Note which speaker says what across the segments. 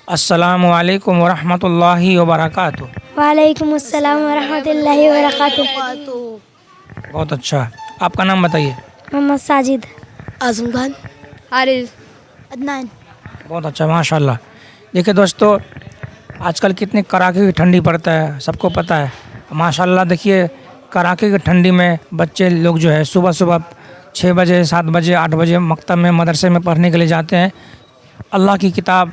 Speaker 1: अस्सलामु अलैकुम वरहमतुल्लाहि वबरकातुह।
Speaker 2: वालेकुम अस्सलाम वरहमतुल्लाहि वबरकातुह।
Speaker 1: बहुत अच्छा। आपका नाम बताइए।
Speaker 2: मोहम्मद साजिद।
Speaker 3: आज़म खान।
Speaker 2: हारिस।
Speaker 3: अदनान।
Speaker 1: बहुत अच्छा, माशाल्लाह। देखिए दोस्तों, आजकल कितनी कड़ाके की ठंडी पड़ता है, सबको पता है। माशाल्लाह देखिए, कड़ाके की ठंडी में बच्चे लोग जो है सुबह सुबह 6 बजे 7 बजे 8 बजे मकतब में मदरसे में पढ़ने के लिए जाते हैं। अल्लाह की किताब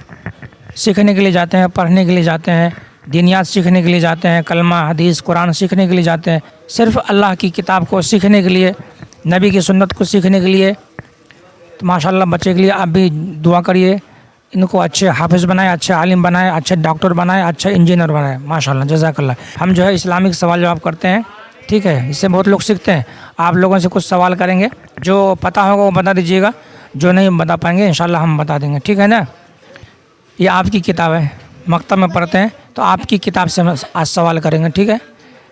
Speaker 1: सीखने के लिए जाते हैं, पढ़ने के लिए जाते हैं, दीनियात सीखने के लिए जाते हैं, कलमा हदीस कुरान सीखने के लिए जाते हैं। सिर्फ़ अल्लाह की किताब को सीखने के लिए, नबी की सुन्नत को सीखने के लिए। तो माशाल्लाह बच्चे के लिए आप भी दुआ करिए, इनको अच्छे हाफिज़ बनाए, अच्छे आलिम बनाए, अच्छे डॉक्टर बनाए, अच्छे इंजीनियर बनाए। माशाल्लाह, जज़ाकल्लाह। हम जो है इस्लामिक सवाल जवाब करते हैं, ठीक है, इससे बहुत लोग सीखते हैं। आप लोगों से कुछ सवाल करेंगे, जो पता होगा वो बता दीजिएगा, जो नहीं बता पाएंगे इंशाल्लाह हम बता देंगे, ठीक है ना। ये आपकी किताब है, मकतब में पढ़ते हैं, तो आपकी किताब से हम आज सवाल करेंगे, ठीक है।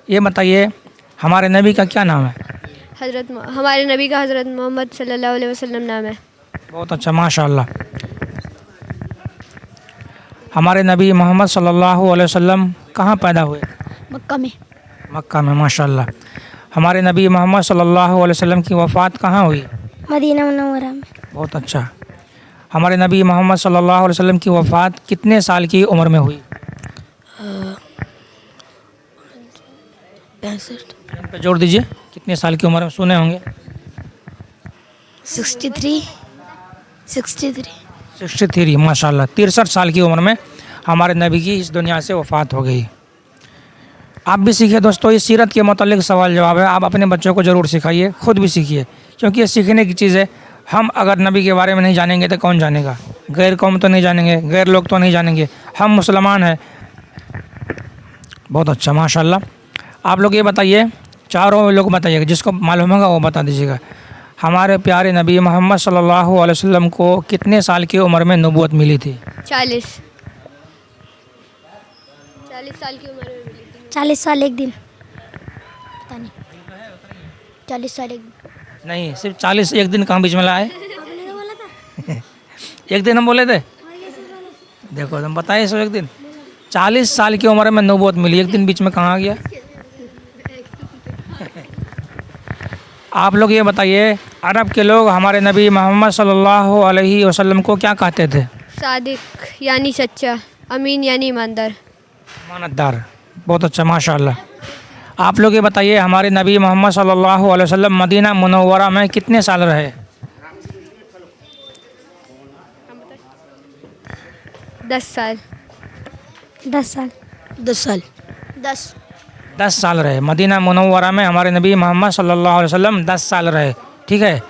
Speaker 1: ये बताइए, हमारे नबी का क्या नाम है?
Speaker 4: हमारे नबी का हज़रत मोहम्मद सल्लल्लाहु अलैहि वसल्लम नाम है।
Speaker 1: बहुत अच्छा, माशाल्लाह। हमारे नबी मोहम्मद सल्लल्लाहु अलैहि वसल्लम कहाँ पैदा हुए?
Speaker 3: मक्का में।
Speaker 1: मक्का में, माशाल्लाह। हमारे नबी मोहम्मद सल्लल्लाहु अलैहि वसल्लम की वफ़ात कहाँ हुई?
Speaker 2: मदीना मुनव्वरा में।
Speaker 1: बहुत अच्छा। हमारे नबी मोहम्मद सल्लल्लाहु अलैहि वसल्लम की वफ़ात कितने साल की उम्र में हुई?
Speaker 3: 65।
Speaker 1: पे जोड़ दीजिए, कितने साल की उम्र में सुने होंगे?
Speaker 3: 63। 63।
Speaker 1: 63, माशाल्लाह। 63 साल की उम्र में हमारे नबी की इस दुनिया से वफ़ात हो गई। आप भी सीखिए दोस्तों, ये सीरत के मुतालिक सवाल जवाब है। आप अपने बच्चों को ज़रूर सिखाइए, ख़ुद भी सीखिए, क्योंकि ये सीखने की चीज़ है। हम अगर नबी के बारे में नहीं जानेंगे तो कौन जानेगा? गैर कौम तो नहीं जानेंगे, गैर लोग तो नहीं जानेंगे, हम मुसलमान हैं। बहुत अच्छा, माशाल्लाह। आप लोग ये बताइए, चारों लोग बताइएगा, जिसको मालूम होगा वो बता दीजिएगा। हमारे प्यारे नबी मोहम्मद सल्लल्लाहु अलैहि वसल्लम को कितने साल की उम्र में नबूवत मिली थी?
Speaker 4: 40 साल की उम्र में मिली थी।
Speaker 2: 40 साल एक दिन। पता नहीं।
Speaker 3: 40 साल एक।
Speaker 1: नहीं, सिर्फ 40 एक दिन कहाँ बीच में लाए? एक दिन हम बोले थे, देखो तुम बताइए सो एक दिन। 40 साल की उम्र में नबूवत मिली, एक दिन बीच में कहाँ आ गया? आप लोग ये बताइए, अरब के लोग हमारे नबी मोहम्मद सल्लल्लाहु अलैहि वसल्लम को क्या कहते थे?
Speaker 4: सादिक यानी सच्चा, अमीन यानी ईमानदार।
Speaker 1: मानतदार। बहुत अच्छा, माशाल्लाह। आप लोग ये बताइए, हमारे नबी मोहम्मद सल्लल्लाहु अलैहि वसल्लम मदीना मुनव्वरा में कितने साल रहे?
Speaker 4: 10 साल।
Speaker 2: 10 साल।
Speaker 3: 10 साल। 10।
Speaker 1: 10 साल रहे मदीना मुनव्वरा में। हमारे नबी मोहम्मद सल्लल्लाहु अलैहि वसल्लम 10 साल रहे, ठीक है।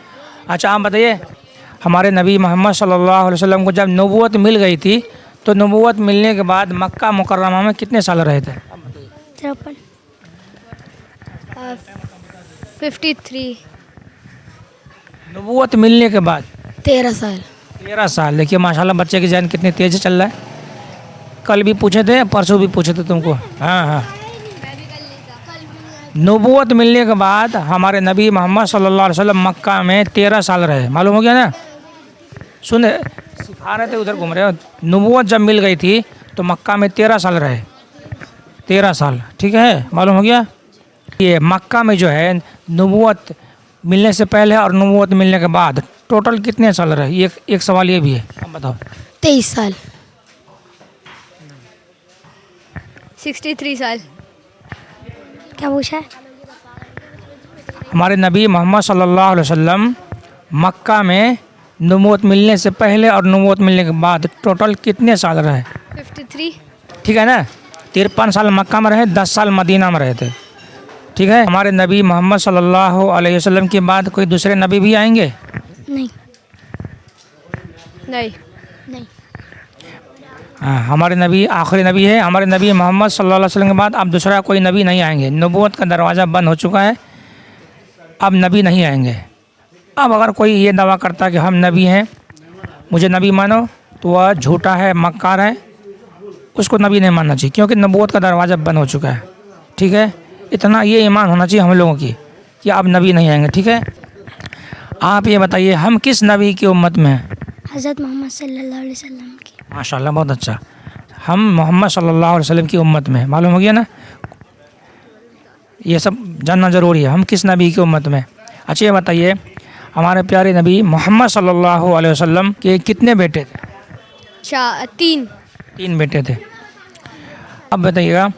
Speaker 1: अच्छा, आप बताइए, हमारे नबी मोहम्मद सल्लल्लाहु अलैहि वसल्लम को जब नबूवत मिल गई थी, तो नबूवत मिलने के बाद मक्का मुकर्रमा में कितने साल रहे थे?
Speaker 2: 53।
Speaker 4: 53।
Speaker 1: नबूवत मिलने के बाद
Speaker 3: 13 साल।
Speaker 1: 13 साल। देखिए माशाल्लाह, बच्चे की जहन कितनी तेज़ चल रहा है। कल भी पूछे थे, परसों भी पूछे थे तुमको। हाँ हाँ। नबूवत मिलने के बाद हमारे नबी मोहम्मद सल्लल्लाहु अलैहि वसल्लम मक्का में 13 साल रहे। मालूम हो गया ना? सुने, सिखा रहे थे, उधर घूम रहे हो। नबूवत जब मिल गई थी तो मक्का में 13 साल रहे, 13 साल, ठीक है, मालूम हो गया। ये मक्का में जो है नबूवत मिलने से पहले और नबूवत मिलने के बाद टोटल कितने साल रहे? एक सवाल ये भी है, अब बताओ।
Speaker 3: 23 साल।
Speaker 4: 63 साल।
Speaker 2: क्या पूछा है?
Speaker 1: हमारे नबी मोहम्मद सल्लल्लाहु अलैहि वसल्लम मक्का में नबूवत मिलने से पहले और नबूवत मिलने के बाद टोटल कितने साल रहे?
Speaker 4: 53।
Speaker 1: ठीक है ना। 53 साल मक्का में रहे, 10 साल मदीना में रहे थे, ठीक है। हमारे नबी मोहम्मद सल्लल्लाहु अलैहि वसल्लम के बाद कोई दूसरे नबी भी आएंगे?
Speaker 2: नहीं।
Speaker 4: नहीं।
Speaker 3: नहीं।
Speaker 1: हाँ, हमारे नबी आखिरी नबी है। हमारे नबी मोहम्मद सल्लल्लाहु अलैहि वसल्लम के बाद अब दूसरा कोई नबी नहीं आएंगे। नबूवत का दरवाज़ा बंद हो चुका है, अब नबी नहीं आएंगे। अब अगर कोई ये दावा करता है कि हम नबी हैं, मुझे नबी मानो, तो वह झूठा है, मक्कार है, उसको नबी नहीं मानना चाहिए, क्योंकि नबूवत का दरवाज़ा बंद हो चुका है, ठीक है। इतना ये ईमान होना चाहिए हम लोगों की कि अब नबी नहीं आएंगे, ठीक है। आप ये बताइए, हम किस नबी की उम्मत में हैं?
Speaker 2: हज़रत मोहम्मद सल्लल्लाहु अलैहि वसल्लम की।
Speaker 1: माशाल्लाह, बहुत अच्छा। हम मोहम्मद सल्लल्लाहु अलैहि वसल्लम की उम्मत में, मालूम हो गया ना, ये सब जानना ज़रूरी है, हम किस नबी की उम्मत में। अच्छा ये बताइए, हमारे प्यारे नबी मोहम्मद सल्लल्लाहु अलैहि वसल्लम के कितने बेटे थे?
Speaker 4: 3।
Speaker 1: 3 बेटे थे। अब बताइएगा,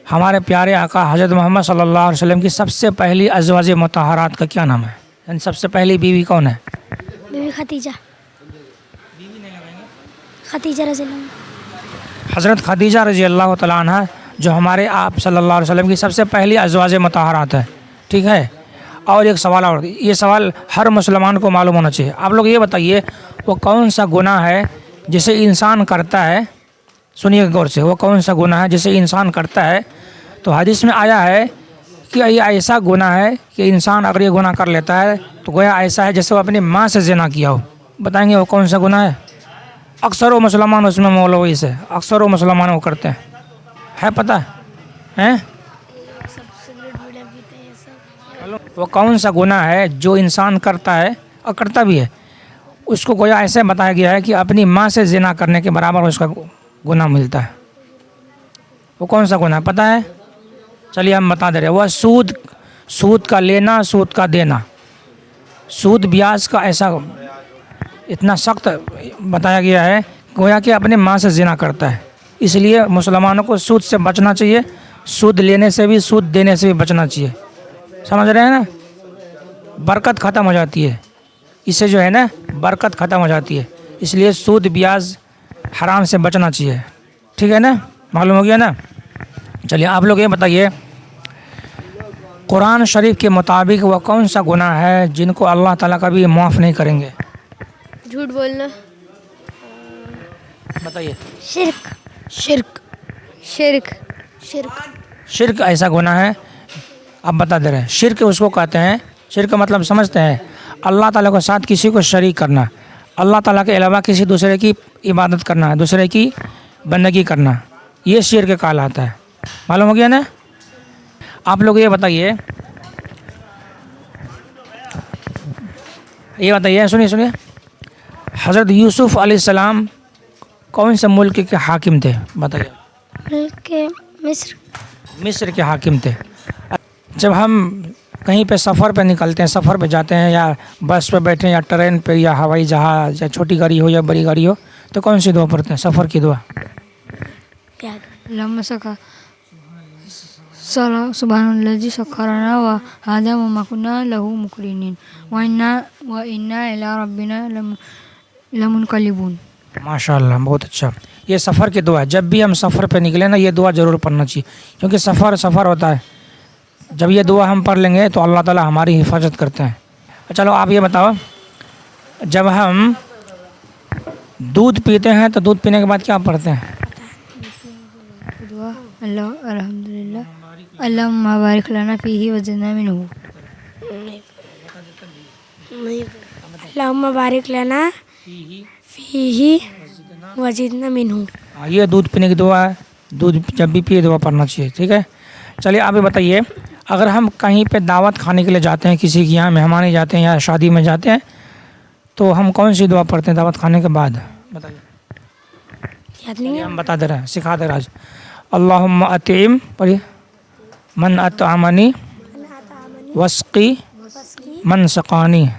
Speaker 1: हमारे प्यारे आका हज़रत मोहम्मद सल्लल्लाहु अलैहि वसल्लम की सबसे पहली अज़वाज मुतहरात का क्या नाम है? यानी सबसे पहली बीवी कौन है?
Speaker 2: बीवी खतीजा। खतीजा रज़ी अल्लाह।
Speaker 1: हज़रत खदीजा रज़ी अल्लाह तआला अन्हा, जो हमारे आप सल्लल्लाहु अलैहि वसल्लम की सबसे पहली अज़वाज मुतहरात है। ठीक है। और एक सवाल और, ये सवाल हर मुसलमान को मालूम होना चाहिए। आप लोग ये बताइए, वो कौन सा गुनाह है जिसे इंसान करता है, सुनिए गौर से, वो कौन सा गुनाह है जिसे इंसान करता है तो हदीस में आया है कि ये ऐसा गुनाह है कि इंसान अगर ये गुनाह कर लेता है तो गोया ऐसा है जैसे वो अपनी माँ से ज़िना किया हो। बताएंगे वो कौन सा गुनाह है? अक्सर वो मुसलमान उसमें मौलवी से, अक्सर वो मुसलमान वो करते हैं पता है? वो कौन सा गुनाह है जो इंसान करता है और करता भी है, उसको गोया ऐसे बताया गया है कि अपनी माँ से ज़िना करने के बराबर उसका गुनाह मिलता है। वो कौन सा गुनाह पता है? चलिए हम बता दे रहे हैं। वह सूद का लेना, सूद का देना, सूद ब्याज का ऐसा इतना सख्त बताया गया है, गोया कि अपने माँ से ज़िना करता है। इसलिए मुसलमानों को सूद से बचना चाहिए, सूद लेने से भी, सूद देने से भी बचना चाहिए। समझ रहे हैं ना? बरकत ख़त्म हो जाती है इससे, जो है ना, बरकत ख़त्म हो जाती है। इसलिए सूद ब्याज हराम से बचना चाहिए। ठीक है ना? मालूम हो गया ना? चलिए आप लोग ये बताइए, कुरान शरीफ के मुताबिक वह कौन सा गुनाह है जिनको अल्लाह ताला कभी माफ़ नहीं करेंगे?
Speaker 4: झूठ बोलना।
Speaker 1: बताइए।
Speaker 2: शिरक।
Speaker 3: शिरक।
Speaker 4: शिरक।
Speaker 3: शिरक।
Speaker 1: शिरक ऐसा गुनाह है, अब बता दे रहे हैं। शिरक उसको कहते हैं, शिरक मतलब समझते हैं, अल्लाह ताला के साथ किसी को शरीक करना, अल्लाह ताला के अलावा किसी दूसरे की इबादत करना, दूसरे की बंदगी करना, ये शिरक कहलाता है। मालूम हो गया ना? आप लोग ये बताइए, सुनिए, हज़रत यूसुफ़ अलैहिस्सलाम कौन से मुल्क के हाकिम थे? बताइए।
Speaker 2: मुल्क मिस्र।
Speaker 1: मिस्र के हाकिम थे। जब हम कहीं पे सफ़र पे निकलते हैं, सफ़र पे जाते हैं, या बस पे बैठे या ट्रेन पे या हवाई जहाज़ या छोटी गाड़ी हो या बड़ी गाड़ी हो, तो कौन सी दुआ पढ़ते हैं? सफ़र की दुआ।
Speaker 5: सुब्हानल्लाज़ी सख्खरना व हाज़ा व मा कुन्ना लहू मुक़रिनीन व इन्ना इला रब्बिना लमुनक़लिबून।
Speaker 1: माशाअल्लाह, बहुत अच्छा। ये सफ़र की दुआ है। जब भी हम सफ़र पे निकले ना, ये दुआ ज़रूर पढ़ना चाहिए, क्योंकि सफ़र होता है। जब ये दुआ हम पढ़ लेंगे तो अल्लाह ताला हमारी हिफाजत करते हैं। चलो आप ये बताओ, जब हम दूध पीते हैं तो दूध पीने के बाद क्या पढ़ते हैं?
Speaker 5: दुआ अल्हम्दुलिल्लाह अल्लाहुम्मा बारिक लना फ़ीही व ज़िदना मिन्हु।
Speaker 2: अल्लाहुम्मा बारिक लना फ़ीही व ज़िदना मिन्हु।
Speaker 1: ये दूध पीने की दुआ है। दूध जब भी पिए दुआ पढ़ना चाहिए। ठीक है। चलिए आप ये बताइए, अगर हम कहीं पे दावत खाने के लिए जाते हैं, किसी के यहाँ मेहमानी जाते हैं या शादी में जाते हैं, तो हम कौन सी दुआ पढ़ते हैं दावत खाने के बाद? बताइए।
Speaker 2: याद नहीं है।
Speaker 1: हम बता दे रहे हैं, सिखा दे रहे हैं आज। अल्लाहुम्मा अतिम, पढ़िए, मन अतअमनी वस्क़ी मन सक़ानी।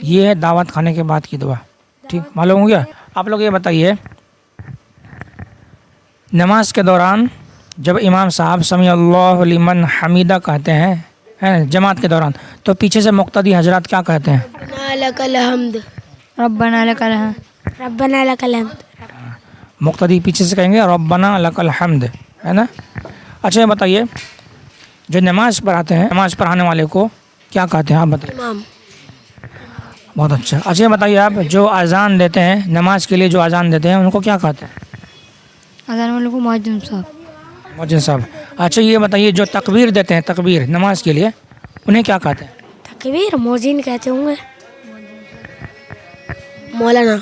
Speaker 1: ये है दावत खाने के बाद की दुआ। ठीक, मालूम हो गया? आप लोग ये बताइए, नमाज के दौरान जब इमाम साहब समी अल्लाहु लिमन हमीदा कहते हैं, है जमात के दौरान, तो पीछे से मुक्तदी हजरात क्या कहते हैं?
Speaker 3: लकल हम्द।
Speaker 5: रब्बना लकल हम्द।
Speaker 2: रब्बना लकल हम्द।
Speaker 1: मुक्तदी पीछे से कहेंगे रब्बना लकल हम्द, है ना? अच्छा ये बताइए, जो नमाज पढ़ाते हैं, नमाज पढ़ाने वाले को क्या कहते हैं? आप बताइए।
Speaker 3: इमाम।
Speaker 1: बहुत अच्छा। अच्छा ये बताइए, आप जो अजान देते हैं, नमाज के लिए जो अजान देते हैं, उनको क्या कहते हैं?
Speaker 5: अज़ान वालों को मुअज्जिन साहब।
Speaker 1: मुअज्जिन साहब। अच्छा ये बताइए, जो तकबीर देते हैं, तकबीर नमाज के लिए, उन्हें क्या कहते हैं?
Speaker 2: तकबीर मोजिन कहते होंगे।
Speaker 3: मौलाना।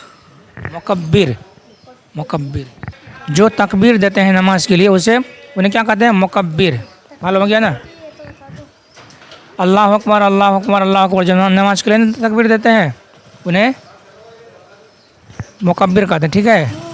Speaker 1: मुकब्बिर। जो तकबीर देते हैं नमाज के लिए, उसे उन्हें क्या कहते हैं? मुकब्बिर। मालूम हो गया ना? अल्लाह अकबर, अल्लाह अकबर, अल्लाह अकबर, जब नमाज के लिए तकबीर देते हैं, उन्हें मुकब्बिर कहते हैं। ठीक है।